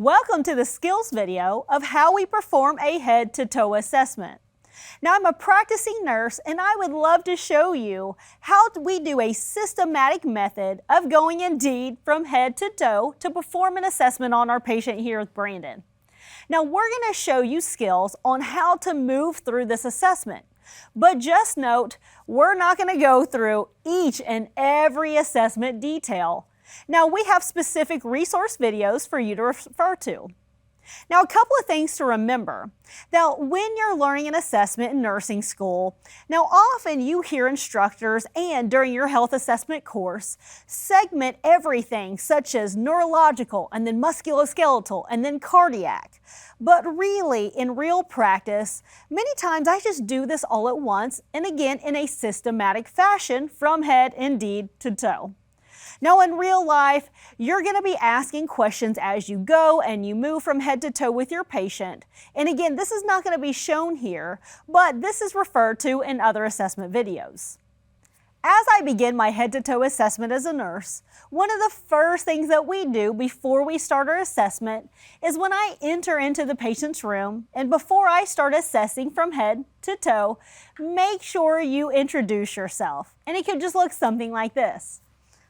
Welcome to the skills video of how we perform a head-to-toe assessment. Now, I'm a practicing nurse and I would love to show you how we do a systematic method of going indeed from head to toe to perform an assessment on our patient here with Brandon. Now, we're going to show you skills on how to move through this assessment. But just note, we're not going to go through each and every assessment detail. Now, we have specific resource videos for you to refer to. Now, a couple of things to remember. Now, when you're learning an assessment in nursing school, now often you hear instructors and during your health assessment course segment everything such as neurological and then musculoskeletal and then cardiac. But really, in real practice, many times I just do this all at once and again in a systematic fashion from head indeed to toe. Now, in real life, you're going to be asking questions as you go and you move from head to toe with your patient. And again, this is not going to be shown here, but this is referred to in other assessment videos. As I begin my head to toe assessment as a nurse, one of the first things that we do before we start our assessment is when I enter into the patient's room and before I start assessing from head to toe, make sure you introduce yourself. And it could just look something like this.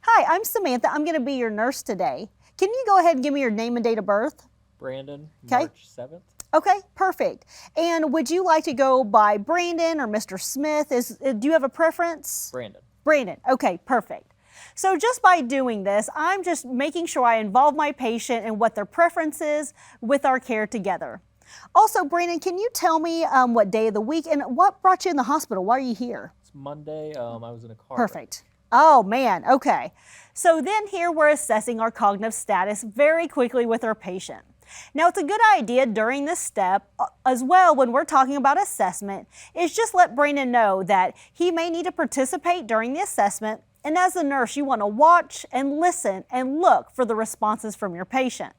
Hi, I'm Samantha. I'm going to be your nurse today. Can you go ahead and give me your name and date of birth? Brandon, Okay. March 7th. Okay, perfect. And would you like to go by Brandon or Mr. Smith? Do you have a preference? Brandon. Brandon. Okay, perfect. So just by doing this, I'm just making sure I involve my patient and what their preference is with our care together. Also, Brandon, can you tell me what day of the week and what brought you in the hospital? Why are you here? It's Monday. I was in a car. Perfect. Oh man, okay. So then here we're assessing our cognitive status very quickly with our patient. Now it's a good idea during this step as well when we're talking about assessment is just let Brandon know that he may need to participate during the assessment, and as a nurse you want to watch and listen and look for the responses from your patient.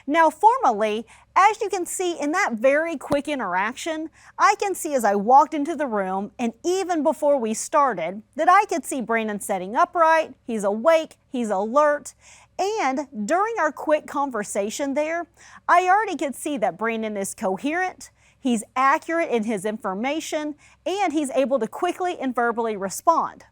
Now formally, as you can see in that very quick interaction, I can see as I walked into the room and even before we started that I could see Brandon sitting upright, he's awake, he's alert, and during our quick conversation there, I already could see that Brandon is coherent, he's accurate in his information, and he's able to quickly and verbally respond.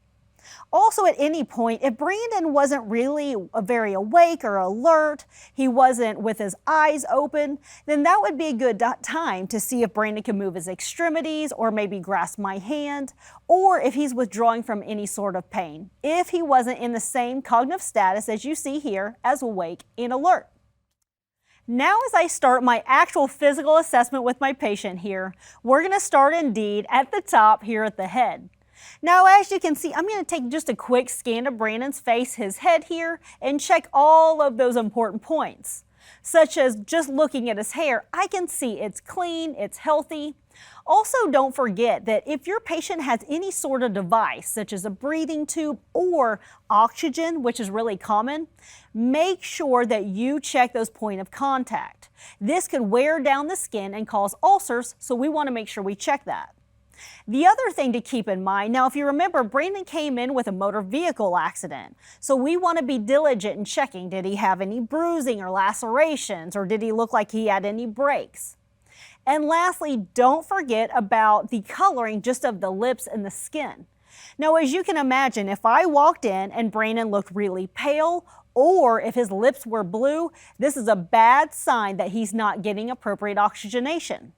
Also, at any point, if Brandon wasn't really very awake or alert, he wasn't with his eyes open, then that would be a good time to see if Brandon can move his extremities or maybe grasp my hand, or if he's withdrawing from any sort of pain, if he wasn't in the same cognitive status as you see here as awake and alert. Now as I start my actual physical assessment with my patient here, we're going to start indeed at the top here at the head. Now, as you can see, I'm going to take just a quick scan of Brandon's face, his head here, and check all of those important points. Such as just looking at his hair, I can see it's clean, it's healthy. Also, don't forget that if your patient has any sort of device, such as a breathing tube or oxygen, which is really common, make sure that you check those points of contact. This could wear down the skin and cause ulcers, so we want to make sure we check that. The other thing to keep in mind, now if you remember, Brandon came in with a motor vehicle accident. So we want to be diligent in checking, did he have any bruising or lacerations, or did he look like he had any breaks? And lastly, don't forget about the coloring just of the lips and the skin. Now as you can imagine, if I walked in and Brandon looked really pale, or if his lips were blue, this is a bad sign that he's not getting appropriate oxygenation.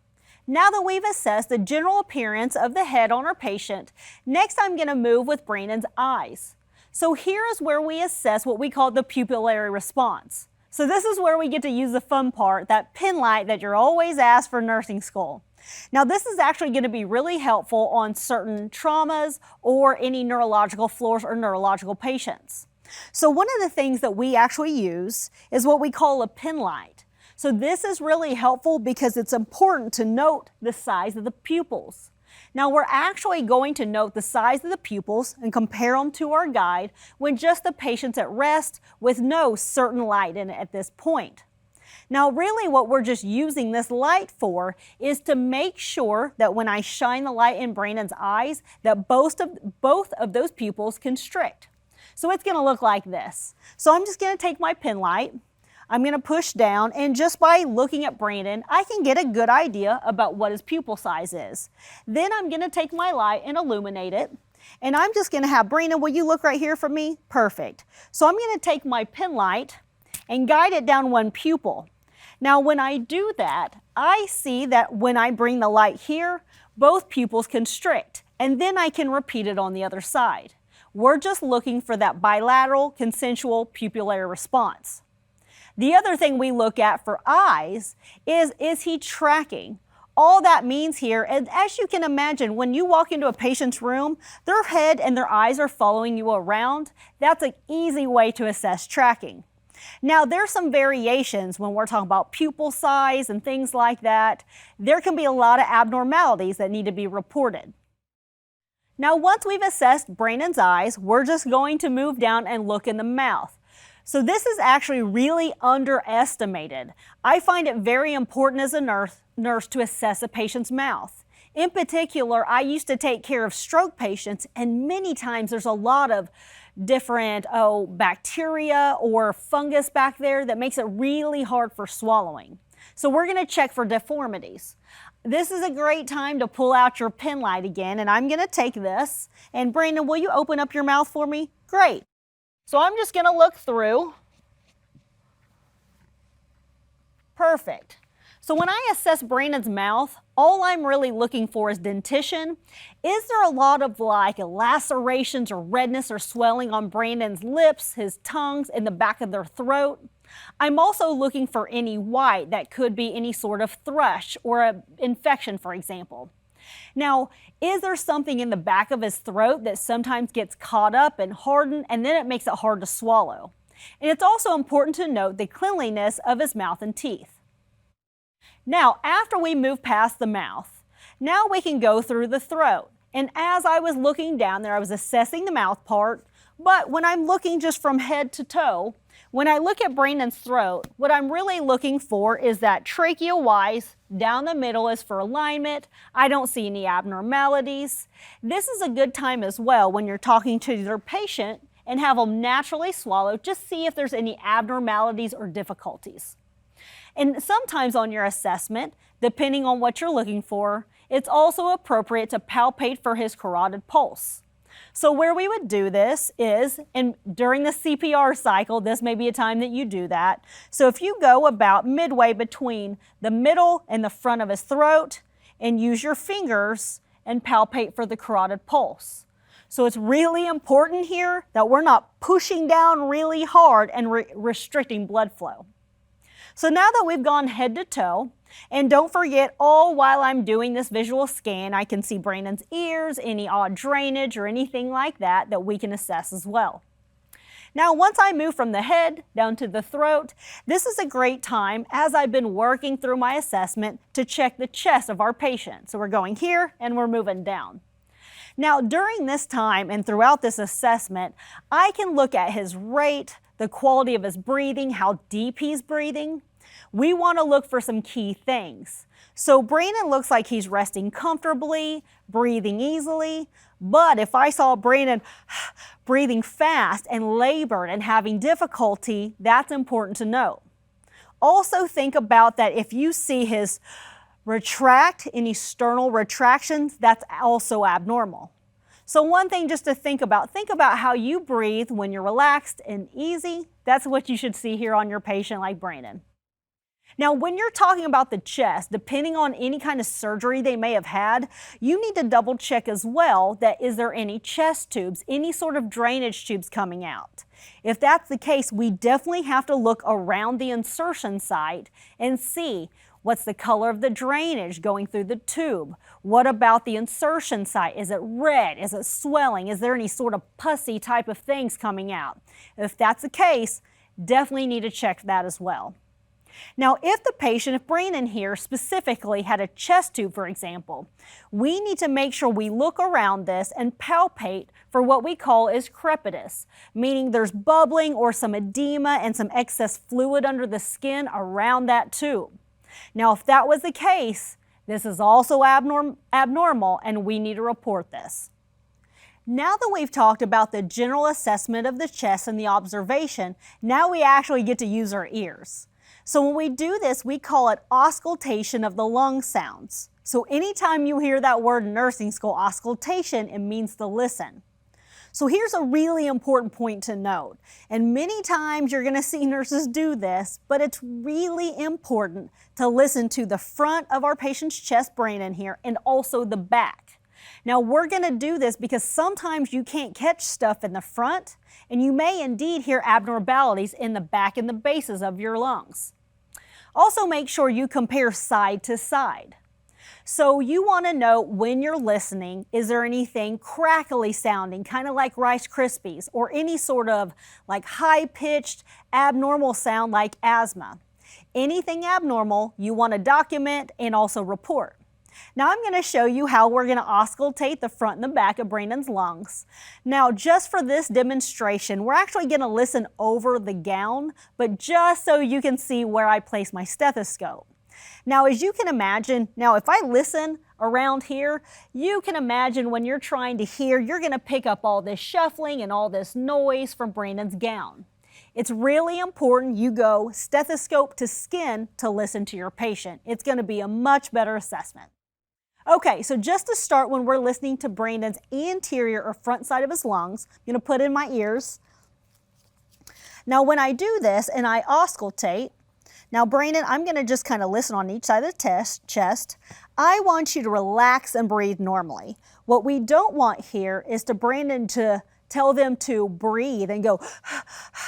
Now that we've assessed the general appearance of the head on our patient, next I'm going to move with Brandon's eyes. So here is where we assess what we call the pupillary response. So this is where we get to use the fun part, that pin light that you're always asked for nursing school. Now this is actually going to be really helpful on certain traumas or any neurological floors or neurological patients. So one of the things that we actually use is what we call a pin light. So this is really helpful because it's important to note the size of the pupils. Now we're actually going to note the size of the pupils and compare them to our guide when just the patient's at rest with no certain light in it at this point. Now really what we're just using this light for is to make sure that when I shine the light in Brandon's eyes that both of those pupils constrict. So it's going to look like this. So I'm just going to take my pin light. I'm going to push down, and just by looking at Brandon, I can get a good idea about what his pupil size is. Then I'm going to take my light and illuminate it, and I'm just going to have, Brandon, will you look right here for me? Perfect. So I'm going to take my pen light and guide it down one pupil. Now when I do that, I see that when I bring the light here, both pupils constrict, and then I can repeat it on the other side. We're just looking for that bilateral consensual pupillary response. The other thing we look at for eyes is he tracking? All that means here, and as you can imagine, when you walk into a patient's room, their head and their eyes are following you around. That's an easy way to assess tracking. Now, there's some variations when we're talking about pupil size and things like that. There can be a lot of abnormalities that need to be reported. Now, once we've assessed Brandon's eyes, we're just going to move down and look in the mouth. So this is actually really underestimated. I find it very important as a nurse to assess a patient's mouth. In particular, I used to take care of stroke patients, and many times there's a lot of different bacteria or fungus back there that makes it really hard for swallowing. So we're going to check for deformities. This is a great time to pull out your pen light again, and I'm going to take this. And Brandon, will you open up your mouth for me? Great. So I'm just going to look through. Perfect. So when I assess Brandon's mouth, all I'm really looking for is dentition. Is there a lot of like lacerations or redness or swelling on Brandon's lips, his tongues, and the back of their throat? I'm also looking for any white that could be any sort of thrush or an infection, for example. Now, is there something in the back of his throat that sometimes gets caught up and hardened, and then it makes it hard to swallow? And it's also important to note the cleanliness of his mouth and teeth. Now, after we move past the mouth, now we can go through the throat. And as I was looking down there, I was assessing the mouth part, but when I'm looking just from head to toe, when I look at Brandon's throat, what I'm really looking for is that trachea-wise, down the middle is for alignment. I don't see any abnormalities. This is a good time as well when you're talking to your patient and have them naturally swallow, just see if there's any abnormalities or difficulties. And sometimes on your assessment, depending on what you're looking for, it's also appropriate to palpate for his carotid pulse. So where we would do this is, and during the CPR cycle, this may be a time that you do that. So if you go about midway between the middle and the front of his throat and use your fingers and palpate for the carotid pulse. So it's really important here that we're not pushing down really hard and restricting blood flow. So now that we've gone head to toe, and don't forget, all while I'm doing this visual scan, I can see Brandon's ears, any odd drainage or anything like that that we can assess as well. Now, once I move from the head down to the throat, this is a great time, as I've been working through my assessment, to check the chest of our patient. So we're going here and we're moving down. Now, during this time and throughout this assessment, I can look at his rate, the quality of his breathing, how deep he's breathing. We want to look for some key things. So Brandon looks like he's resting comfortably, breathing easily, but if I saw Brandon breathing fast and labored and having difficulty, that's important to note. Also think about that if you see his retract, any sternal retractions, that's also abnormal. So one thing just to think about how you breathe when you're relaxed and easy. That's what you should see here on your patient like Brandon. Now, when you're talking about the chest, depending on any kind of surgery they may have had, you need to double check as well that is there any chest tubes, any sort of drainage tubes coming out. If that's the case, we definitely have to look around the insertion site and see what's the color of the drainage going through the tube. What about the insertion site? Is it red? Is it swelling? Is there any sort of pussy type of things coming out? If that's the case, definitely need to check that as well. Now, if the patient, if Brandon here specifically had a chest tube, for example, we need to make sure we look around this and palpate for what we call is crepitus, meaning there's bubbling or some edema and some excess fluid under the skin around that tube. Now, if that was the case, this is also abnormal and we need to report this. Now that we've talked about the general assessment of the chest and the observation, now we actually get to use our ears. So when we do this, we call it auscultation of the lung sounds. So anytime you hear that word in nursing school, auscultation, it means to listen. So here's a really important point to note, and many times you're going to see nurses do this, but it's really important to listen to the front of our patient's chest, brain in here, and also the back. Now we're going to do this because sometimes you can't catch stuff in the front, and you may indeed hear abnormalities in the back and the bases of your lungs. Also make sure you compare side to side. So you want to know when you're listening, is there anything crackly sounding, kind of like Rice Krispies, or any sort of like high-pitched abnormal sound like asthma. Anything abnormal you want to document and also report. Now I'm going to show you how we're going to auscultate the front and the back of Brandon's lungs. Now just for this demonstration, we're actually going to listen over the gown, but just so you can see where I place my stethoscope. Now, as you can imagine, if I listen around here, you can imagine when you're trying to hear, you're going to pick up all this shuffling and all this noise from Brandon's gown. It's really important you go stethoscope to skin to listen to your patient. It's going to be a much better assessment. Okay, so just to start, when we're listening to Brandon's anterior or front side of his lungs, I'm going to put in my ears. Now, when I do this and I auscultate, now, Brandon, I'm going to just kind of listen on each side of the chest. I want you to relax and breathe normally. What we don't want here is to Brandon to tell them to breathe and go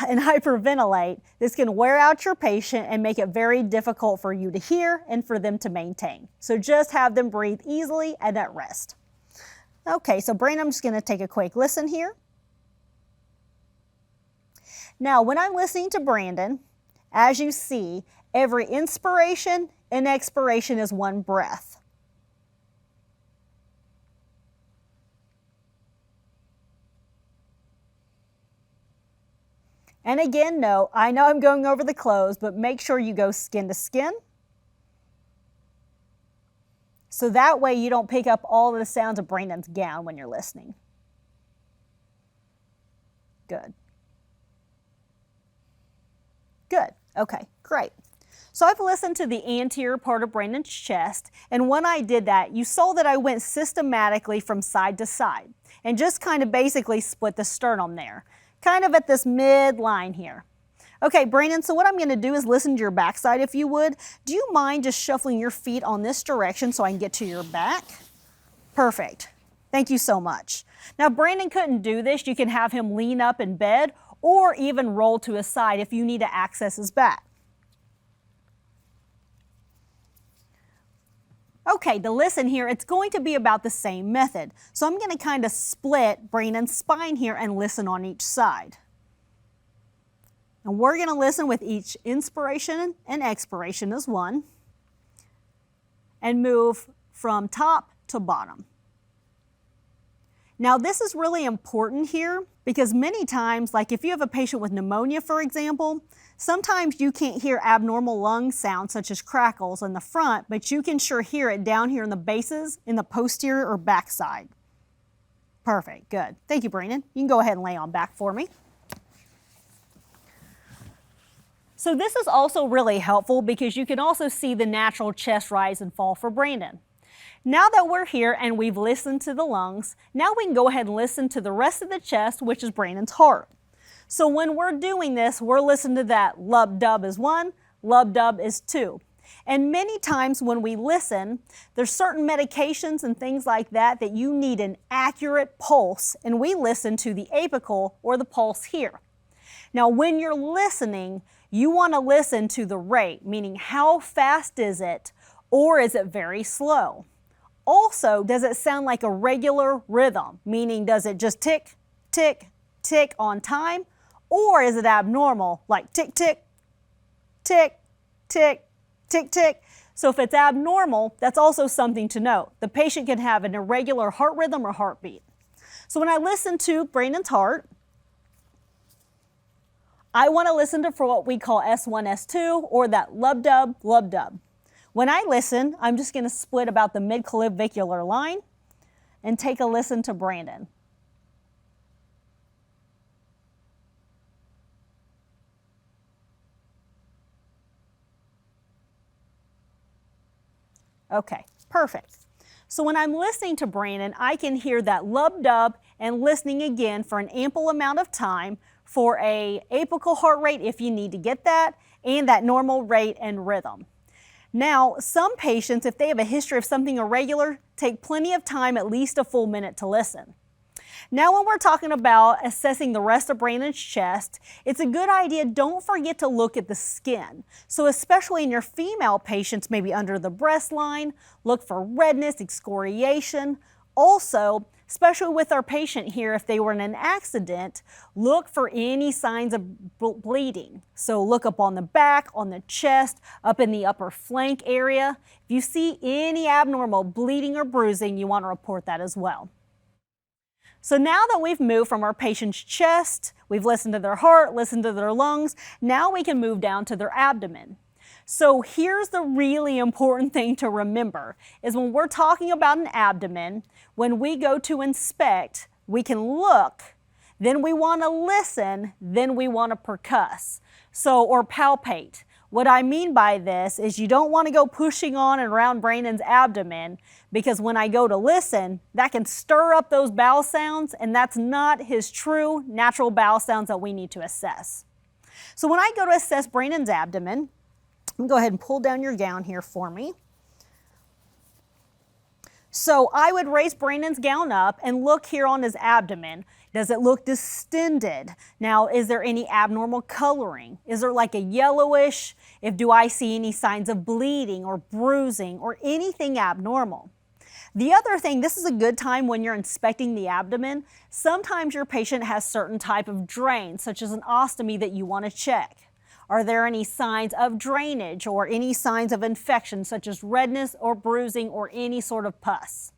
and hyperventilate. This can wear out your patient and make it very difficult for you to hear and for them to maintain. So just have them breathe easily and at rest. Okay, so Brandon, I'm just going to take a quick listen here. Now, when I'm listening to Brandon, as you see, every inspiration and expiration is one breath. And again, I know I'm going over the clothes, but make sure you go skin to skin. So that way you don't pick up all of the sounds of Brandon's gown when you're listening. Good. Good. Okay, great. So I've listened to the anterior part of Brandon's chest, and when I did that, you saw that I went systematically from side to side and just kind of basically split the sternum there, kind of at this midline here. Okay, Brandon, so what I'm going to do is listen to your backside if you would. Do you mind just shuffling your feet on this direction so I can get to your back? Perfect. Thank you so much. Now, if Brandon couldn't do this, you can have him lean up in bed or even roll to his side if you need to access his back. Okay, to listen here, it's going to be about the same method. So I'm going to kind of split Brandon's spine here and listen on each side. And we're going to listen with each inspiration and expiration as one and move from top to bottom. Now this is really important here because many times, like if you have a patient with pneumonia, for example, sometimes you can't hear abnormal lung sounds such as crackles in the front, but you can sure hear it down here in the bases in the posterior or back side. Perfect, good. Thank you, Brandon. You can go ahead and lay on back for me. So this is also really helpful because you can also see the natural chest rise and fall for Brandon. Now that we're here and we've listened to the lungs, now we can go ahead and listen to the rest of the chest, which is Brandon's heart. So when we're doing this, we're listening to that lub-dub is 1, lub-dub is 2. And many times when we listen, there's certain medications and things like that that you need an accurate pulse, and we listen to the apical or the pulse here. Now when you're listening, you want to listen to the rate, meaning how fast is it, or is it very slow? Also, does it sound like a regular rhythm, meaning does it just tick, tick, tick on time, or is it abnormal, like tick, tick, tick, tick, tick, tick? So if it's abnormal, that's also something to note. The patient can have an irregular heart rhythm or heartbeat. So when I listen to Brandon's heart, I want to listen to for what we call S1, S2, or that lub-dub, lub-dub. When I listen, I'm just going to split about the mid-clavicular line and take a listen to Brandon. Okay, perfect. So when I'm listening to Brandon, I can hear that lub-dub and listening again for an ample amount of time for a apical heart rate if you need to get that, and that normal rate and rhythm. Now, some patients, if they have a history of something irregular, take plenty of time, at least a full minute to listen. Now, when we're talking about assessing the rest of Brandon's chest, it's a good idea, don't forget to look at the skin. So especially in your female patients, maybe under the breast line, look for redness, excoriation. Also, especially with our patient here, if they were in an accident, look for any signs of bleeding. So look up on the back, on the chest, up in the upper flank area. If you see any abnormal bleeding or bruising, you want to report that as well. So now that we've moved from our patient's chest, we've listened to their heart, listened to their lungs, now we can move down to their abdomen. So here's the really important thing to remember, is when we're talking about an abdomen, when we go to inspect, we can look, then we want to listen, then we want to percuss, or palpate. What I mean by this is you don't want to go pushing on and around Brandon's abdomen, because when I go to listen, that can stir up those bowel sounds, and that's not his true natural bowel sounds that we need to assess. So when I go to assess Brandon's abdomen, I'm going to go ahead and pull down your gown here for me. So I would raise Brandon's gown up and look here on his abdomen. Does it look distended? Now, is there any abnormal coloring? Is there like a yellowish? Do I see any signs of bleeding or bruising or anything abnormal? The other thing, this is a good time when you're inspecting the abdomen. Sometimes your patient has certain type of drain, such as an ostomy, that you want to check. Are there any signs of drainage or any signs of infection, such as redness or bruising or any sort of pus?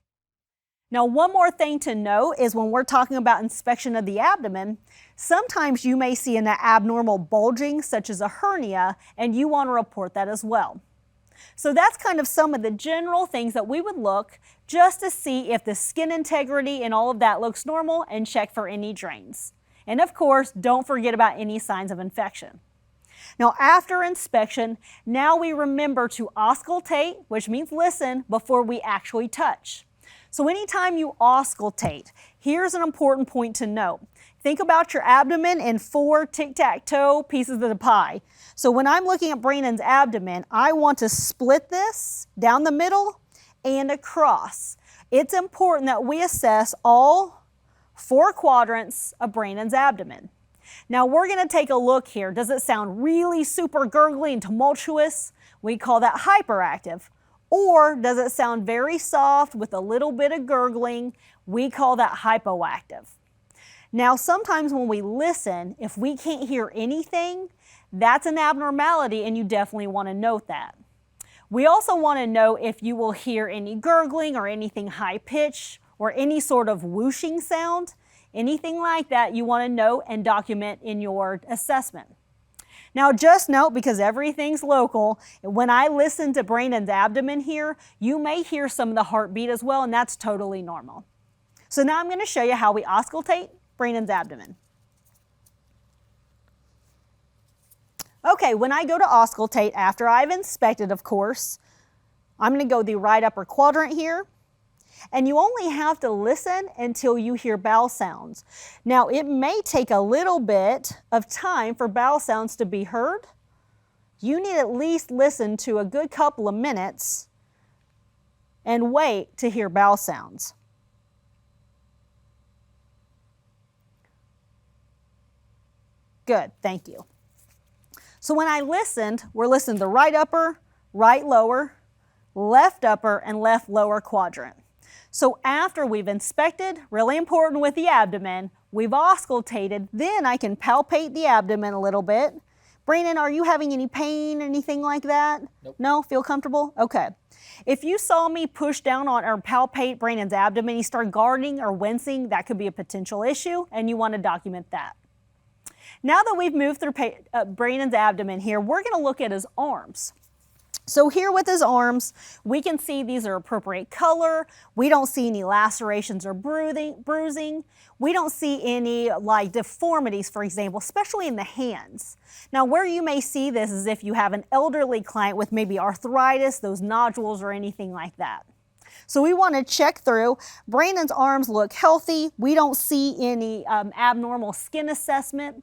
Now, one more thing to note is when we're talking about inspection of the abdomen, sometimes you may see an abnormal bulging, such as a hernia, and you want to report that as well. So that's kind of some of the general things that we would look just to see if the skin integrity and all of that looks normal, and check for any drains. And of course, don't forget about any signs of infection. Now, after inspection, now we remember to auscultate, which means listen, before we actually touch. So anytime you auscultate, here's an important point to note. Think about your abdomen in 4 tic-tac-toe pieces of the pie. So when I'm looking at Brandon's abdomen, I want to split this down the middle and across. It's important that we assess all 4 quadrants of Brandon's abdomen. Now we're going to take a look here. Does it sound really super gurgly and tumultuous? We call that hyperactive. Or does it sound very soft with a little bit of gurgling? We call that hypoactive. Now sometimes when we listen, if we can't hear anything, that's an abnormality, and you definitely want to note that. We also want to know if you will hear any gurgling or anything high-pitched or any sort of whooshing sound. Anything like that you want to note and document in your assessment. Now just note, because everything's local, when I listen to Brandon's abdomen here, you may hear some of the heartbeat as well, and that's totally normal. So now I'm going to show you how we auscultate Brandon's abdomen. Okay, when I go to auscultate, after I've inspected, of course, I'm going to go the right upper quadrant here. And you only have to listen until you hear bowel sounds. Now, it may take a little bit of time for bowel sounds to be heard. You need at least listen to a good couple of minutes and wait to hear bowel sounds. Good, thank you. So when I listened, we're listening to the right upper, right lower, left upper, and left lower quadrant. So after we've inspected, really important with the abdomen, we've auscultated, then I can palpate the abdomen a little bit. Brandon, are you having any pain, anything like that? Nope. No? Feel comfortable? Okay. If you saw me push down on or palpate Brandon's abdomen, he started guarding or wincing, that could be a potential issue, and you want to document that. Now that we've moved through Brandon's abdomen here, we're going to look at his arms. So here with his arms, we can see these are appropriate color. We don't see any lacerations or bruising. We don't see any like deformities, for example, especially in the hands. Now where you may see this is if you have an elderly client with maybe arthritis, those nodules or anything like that. So we want to check through. Brandon's arms look healthy. We don't see any abnormal skin assessment.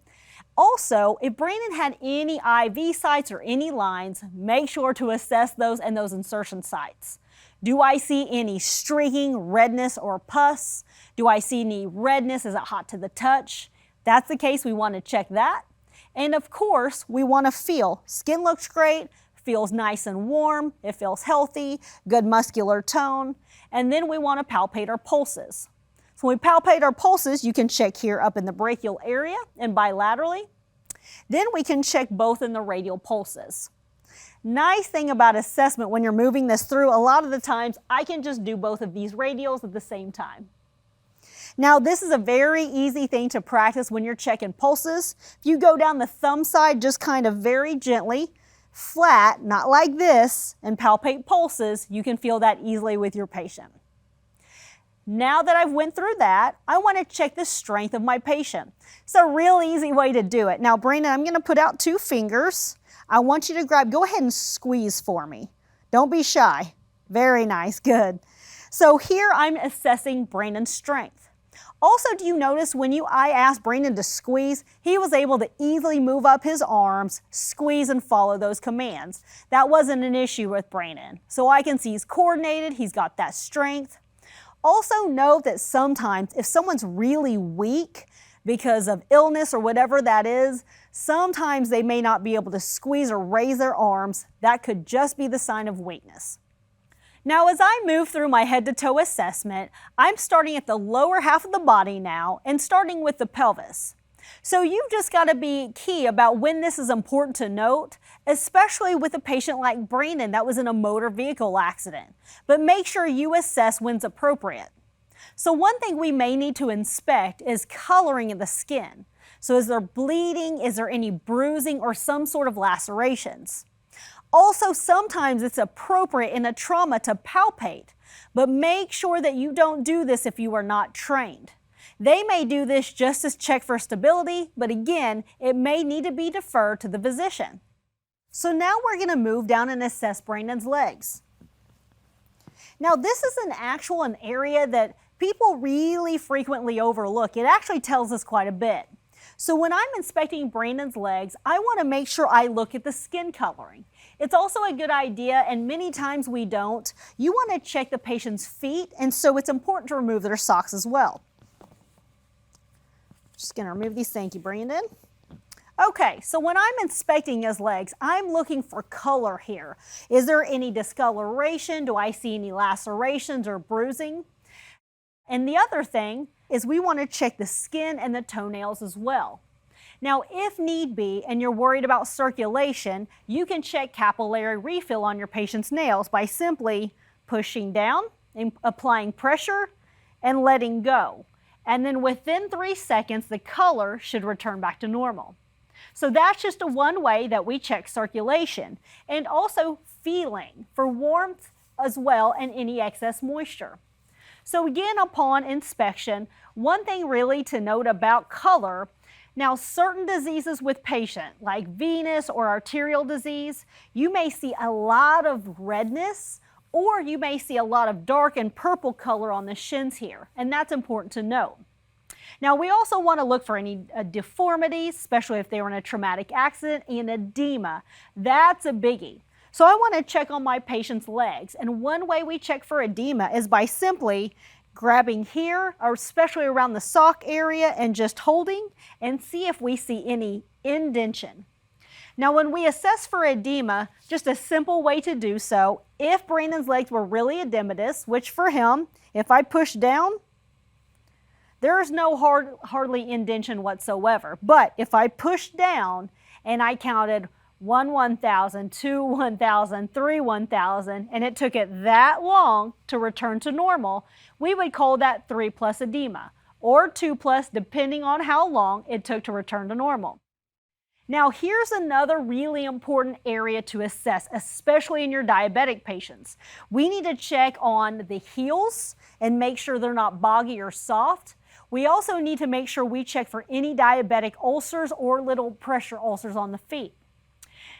Also, if Brandon had any IV sites or any lines, make sure to assess those and those insertion sites. Do I see any streaking, redness, or pus? Do I see any redness? Is it hot to the touch? If that's the case, we want to check that. And of course, we want to feel. Skin looks great, feels nice and warm, it feels healthy, good muscular tone. And then we want to palpate our pulses. So when we palpate our pulses, you can check here up in the brachial area and bilaterally. Then we can check both in the radial pulses. Nice thing about assessment when you're moving this through, a lot of the times I can just do both of these radials at the same time. Now this is a very easy thing to practice when you're checking pulses. If you go down the thumb side just kind of very gently, flat, not like this, and palpate pulses, you can feel that easily with your patient. Now that I've went through that, I want to check the strength of my patient. It's a real easy way to do it. Now, Brandon, I'm going to put out 2 fingers. I want you to go ahead and squeeze for me. Don't be shy. Very nice, good. So here I'm assessing Brandon's strength. Also, do you notice when I asked Brandon to squeeze, he was able to easily move up his arms, squeeze and follow those commands. That wasn't an issue with Brandon. So I can see he's coordinated, he's got that strength. Also note that sometimes if someone's really weak because of illness or whatever that is, sometimes they may not be able to squeeze or raise their arms. That could just be the sign of weakness. Now as I move through my head to toe assessment, I'm starting at the lower half of the body now and starting with the pelvis. So you've just got to be key about when this is important to note, especially with a patient like Brandon that was in a motor vehicle accident. But make sure you assess when's appropriate. So one thing we may need to inspect is coloring of the skin. So is there bleeding? Is there any bruising or some sort of lacerations? Also, sometimes it's appropriate in a trauma to palpate, but make sure that you don't do this if you are not trained. They may do this just to check for stability, but again, it may need to be deferred to the physician. So now we're going to move down and assess Brandon's legs. Now this is an area that people really frequently overlook. It actually tells us quite a bit. So when I'm inspecting Brandon's legs, I want to make sure I look at the skin coloring. It's also a good idea, and many times we don't. You want to check the patient's feet, and so it's important to remove their socks as well. Just going to remove these. Thank you, Brandon. Okay, so when I'm inspecting his legs, I'm looking for color here. Is there any discoloration? Do I see any lacerations or bruising? And the other thing is we want to check the skin and the toenails as well. Now, if need be, and you're worried about circulation, you can check capillary refill on your patient's nails by simply pushing down and applying pressure and letting go. And then within 3 seconds, the color should return back to normal. So that's just one way that we check circulation, and also feeling for warmth as well and any excess moisture. So again, upon inspection, one thing really to note about color, now certain diseases with patient like venous or arterial disease, you may see a lot of redness, or you may see a lot of dark and purple color on the shins here, and that's important to note. Now we also want to look for any deformities, especially if they were in a traumatic accident, and edema. That's a biggie. So I want to check on my patient's legs, and one way we check for edema is by simply grabbing here, or especially around the sock area, and just holding and see if we see any indentation. Now when we assess for edema, just a simple way to do so, if Brandon's legs were really edematous, which for him, if I push down, there's no hardly indentation whatsoever. But if I push down and I counted 1 1,000, 2 1,000, 3 1,000, and it took it that long to return to normal, we would call that 3+ edema, or 2+, depending on how long it took to return to normal. Now here's another really important area to assess, especially in your diabetic patients. We need to check on the heels and make sure they're not boggy or soft. We also need to make sure we check for any diabetic ulcers or little pressure ulcers on the feet.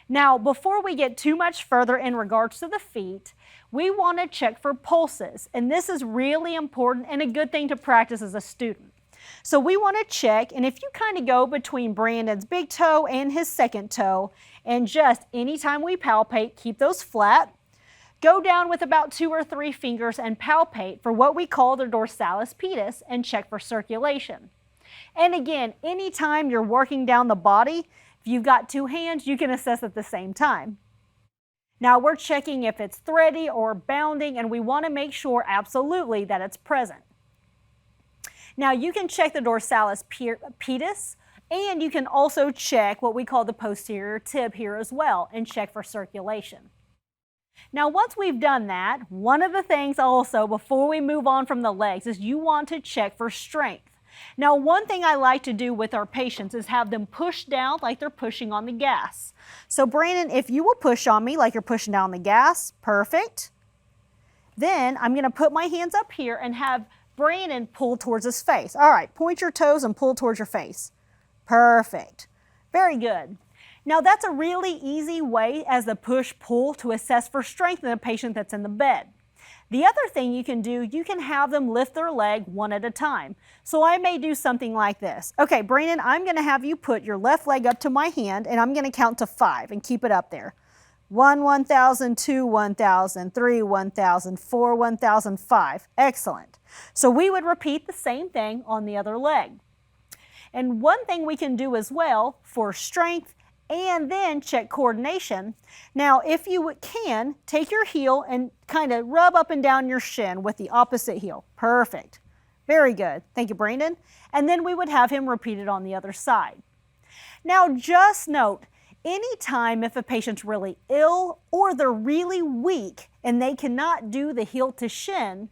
Now, before we get too much further in regards to the feet, we want to check for pulses, and this is really important and a good thing to practice as a student. So we want to check, and if you kind of go between Brandon's big toe and his second toe, and just anytime we palpate, keep those flat, go down with about 2 or 3 fingers and palpate for what we call the dorsalis pedis and check for circulation. And again, anytime you're working down the body, if you've got 2 hands, you can assess at the same time. Now we're checking if it's thready or bounding, and we want to make sure absolutely that it's present. Now you can check the dorsalis pedis, and you can also check what we call the posterior tib here as well and check for circulation. Now once we've done that, one of the things also before we move on from the legs is you want to check for strength. Now one thing I like to do with our patients is have them push down like they're pushing on the gas. So Brandon, if you will push on me like you're pushing down the gas, perfect. Then I'm going to put my hands up here and have Brandon pull towards his face. All right, point your toes and pull towards your face. Perfect. Very good. Now that's a really easy way as the push-pull to assess for strength in a patient that's in the bed. The other thing you can do, you can have them lift their leg one at a time. So I may do something like this. Okay, Brandon, I'm going to have you put your left leg up to my hand, and I'm going to count to 5 and keep it up there. 1, 1,000, 2, 1,000, 3, 1,000, 4, 1,000, 5. Excellent. So we would repeat the same thing on the other leg. And one thing we can do as well for strength and then check coordination. Now, if you can, take your heel and kind of rub up and down your shin with the opposite heel. Perfect. Very good. Thank you, Brandon. And then we would have him repeat it on the other side. Now, just note, anytime if a patient's really ill or they're really weak and they cannot do the heel to shin,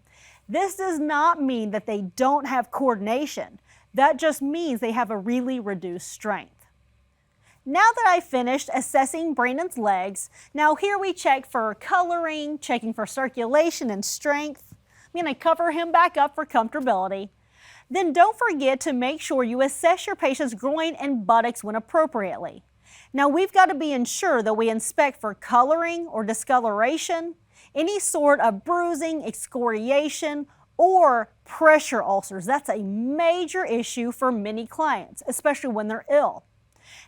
this does not mean that they don't have coordination. That just means they have a really reduced strength. Now that I've finished assessing Brandon's legs, now here we check for coloring, checking for circulation and strength. I'm going to cover him back up for comfortability. Then don't forget to make sure you assess your patient's groin and buttocks when appropriately. Now we've got to be ensured that we inspect for coloring or discoloration, any sort of bruising, excoriation, or pressure ulcers. That's a major issue for many clients, especially when they're ill.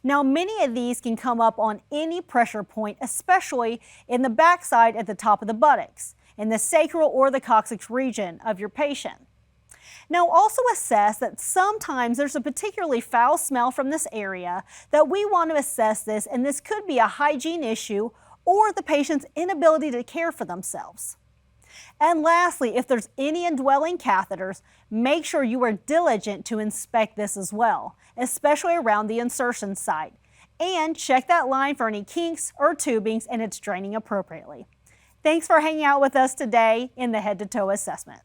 Now, many of these can come up on any pressure point, especially in the backside at the top of the buttocks, in the sacral or the coccyx region of your patient. Now, also assess that sometimes there's a particularly foul smell from this area that we want to assess this, and this could be a hygiene issue or the patient's inability to care for themselves. And lastly, if there's any indwelling catheters, make sure you are diligent to inspect this as well, especially around the insertion site. And check that line for any kinks or tubings and it's draining appropriately. Thanks for hanging out with us today in the head-to-toe assessment.